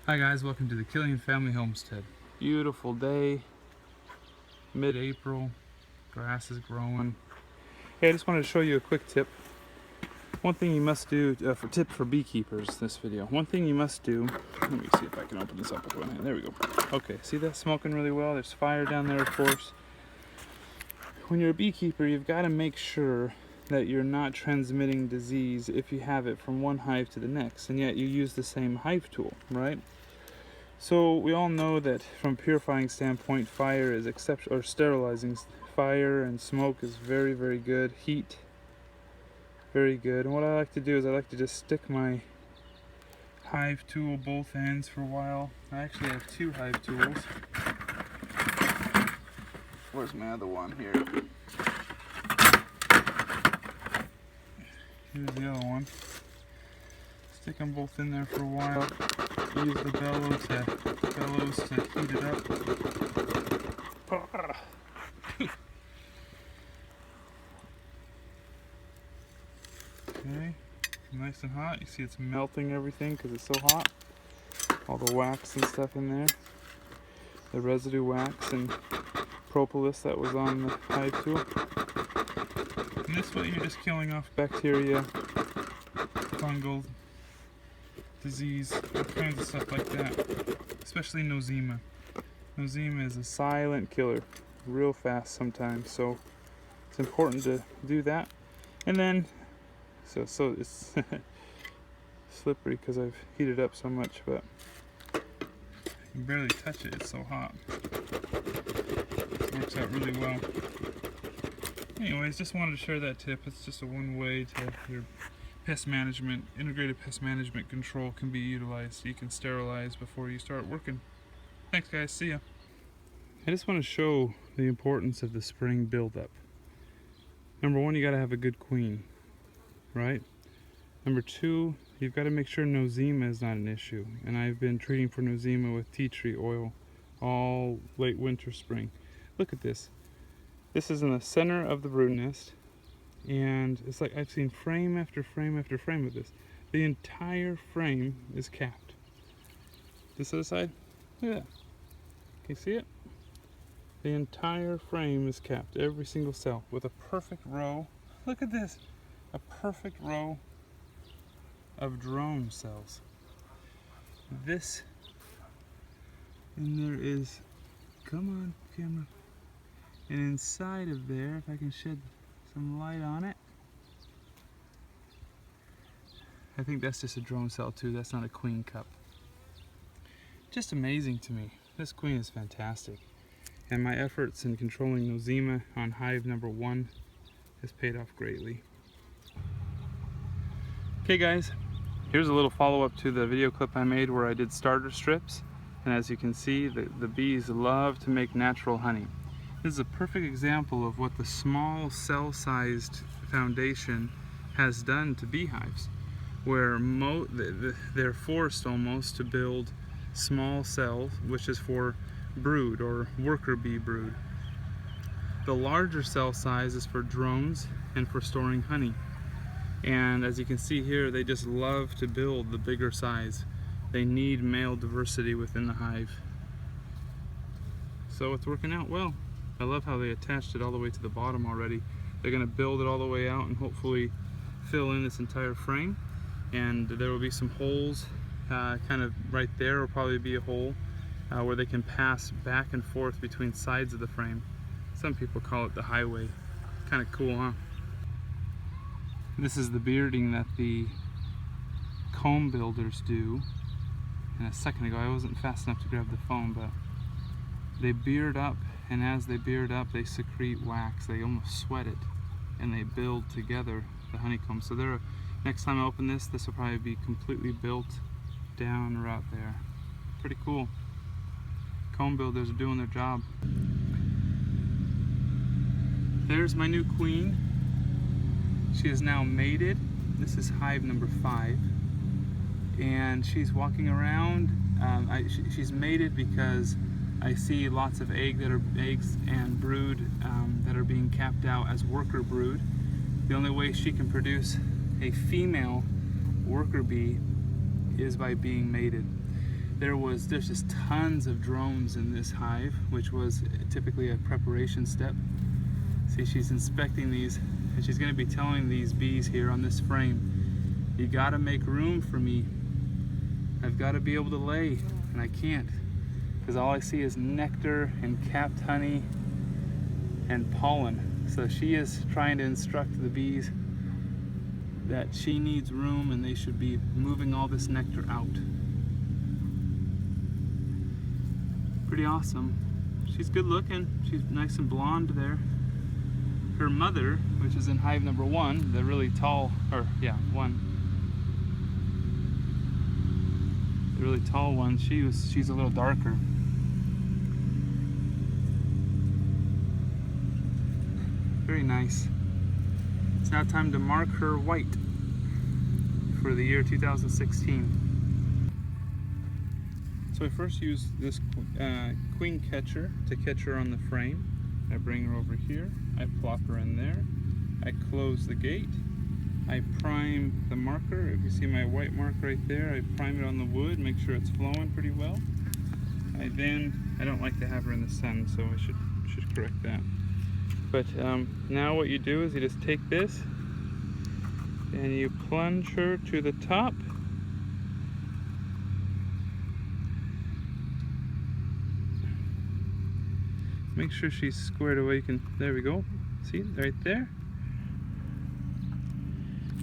Hi guys, welcome to the Killian Family Homestead. Beautiful day, mid-April, grass is growing. Hey, I just wanted to show you a quick tip. One thing you must do, tip for beekeepers, this video. One thing you must do, let me see if I can open this up with one hand. There we go. Okay, see that smoking really well? There's fire down there, of course. When you're a beekeeper, you've got to make sure that you're not transmitting disease if you have it from one hive to the next, and yet you use the same hive tool, right? So we all know that from a purifying standpoint, fire is exceptional, or sterilizing fire and smoke is very, very good. Heat, very good. And what I like to do is I like to just stick my hive tool both ends for a while. I actually have two hive tools. Where's my other one? Here. Here's the other one. Stick them both in there for a while. Use the bellows to heat it up. Okay, nice and hot. You see it's melting everything because it's so hot. All the wax and stuff in there. The residue wax and propolis that was on the hive tool. And this way you're just killing off bacteria, fungal disease, all kinds of stuff like that, especially nosema. Nosema is a silent killer, real fast sometimes, so it's important to do that. And then, so it's slippery because I've heated up so much, but you can barely touch it, it's so hot. It works out really well. Anyways, just wanted to share that tip. It's just a one way to your pest management, integrated pest management control can be utilized. You can sterilize before you start working. Thanks guys, see ya. I just want to show the importance of the spring buildup. Number one, you got to have a good queen, right? Number two, you've got to make sure nosema is not an issue. And I've been treating for nosema with tea tree oil all late winter, spring. Look at this. This is in the center of the brood nest. And it's like I've seen frame after frame after frame of this. The entire frame is capped. This other side, look at that. Can you see it? The entire frame is capped, every single cell, with a perfect row. Look at this, a perfect row of drone cells. This, and there is, come on camera, and inside of there, if I can shed some light on it. I think that's just a drone cell too, that's not a queen cup. Just amazing to me. This queen is fantastic. And my efforts in controlling nosema on hive number 1 has paid off greatly. Okay guys, here's a little follow-up to the video clip I made where I did starter strips. And as you can see, the bees love to make natural honey. This is a perfect example of what the small cell-sized foundation has done to beehives, where they're forced almost to build small cells, which is for brood or worker bee brood. The larger cell size is for drones and for storing honey. And as you can see here, they just love to build the bigger size. They need male diversity within the hive. So it's working out well. I love how they attached it all the way to the bottom already. They're going to build it all the way out and hopefully fill in this entire frame. And there will be some holes kind of right there, will probably be a hole where they can pass back and forth between sides of the frame. Some people call it the highway. Kind of cool, huh? This is the bearding that the comb builders do. And a second ago I wasn't fast enough to grab the phone, but they beard up, and as they beard up they secrete wax. They almost sweat it and they build together the honeycomb. So next time I open this will probably be completely built down right there. Pretty cool. Comb builders are doing their job. There's my new queen. She is now mated. This is hive number 5. And she's walking around. She's mated because I see lots of eggs and brood that are being capped out as worker brood. The only way she can produce a female worker bee is by being mated. there's just tons of drones in this hive, which was typically a preparation step. See, she's inspecting these, and she's going to be telling these bees here on this frame, you got to make room for me. I've got to be able to lay, and I can't, because all I see is nectar and capped honey and pollen. So she is trying to instruct the bees that she needs room and they should be moving all this nectar out. Pretty awesome. She's good looking. She's nice and blonde there. Her mother, which is in hive number 1, the really tall, or yeah, one. The really tall one, she's a little darker. Very nice. It's now time to mark her white for the year 2016. So I first use this queen catcher to catch her on the frame. I bring her over here, I plop her in there, I close the gate, I prime the marker. If you see my white mark right there, I prime it on the wood, make sure it's flowing pretty well. I don't like to have her in the sun, so I should correct that. But now what you do is you just take this and you plunge her to the top. Make sure she's squared away. There we go. See, right there.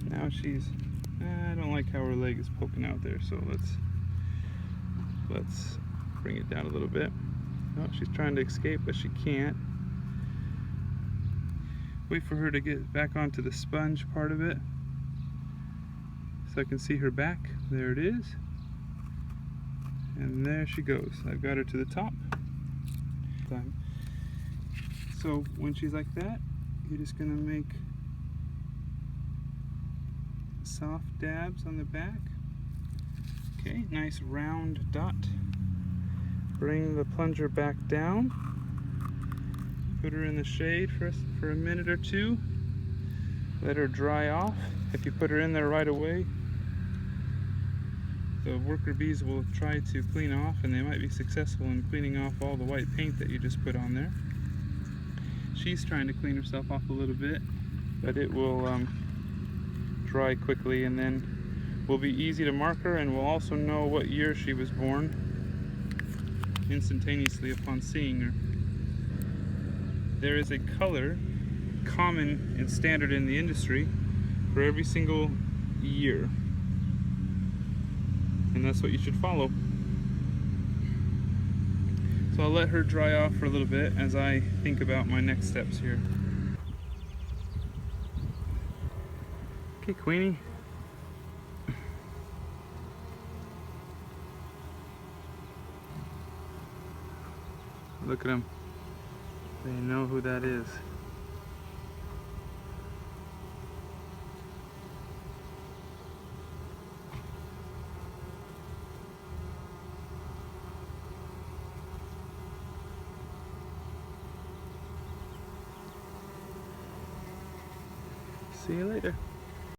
Now I don't like how her leg is poking out there, so let's bring it down a little bit. Oh, she's trying to escape, but she can't. Wait for her to get back onto the sponge part of it, so I can see her back. There it is. And there she goes. I've got her to the top. So when she's like that, you're just going to make soft dabs on the back. Okay, nice round dot. Bring the plunger back down. Put her in the shade for a minute or two. Let her dry off. If you put her in there right away, the worker bees will try to clean off, and they might be successful in cleaning off all the white paint that you just put on there. She's trying to clean herself off a little bit, but it will dry quickly, and then will be easy to mark her, and we'll also know what year she was born instantaneously upon seeing her. There is a color common and standard in the industry for every single year, and that's what you should follow. So I'll let her dry off for a little bit as I think about my next steps here. Okay, Queenie. Look at them. They know who that is. See you later.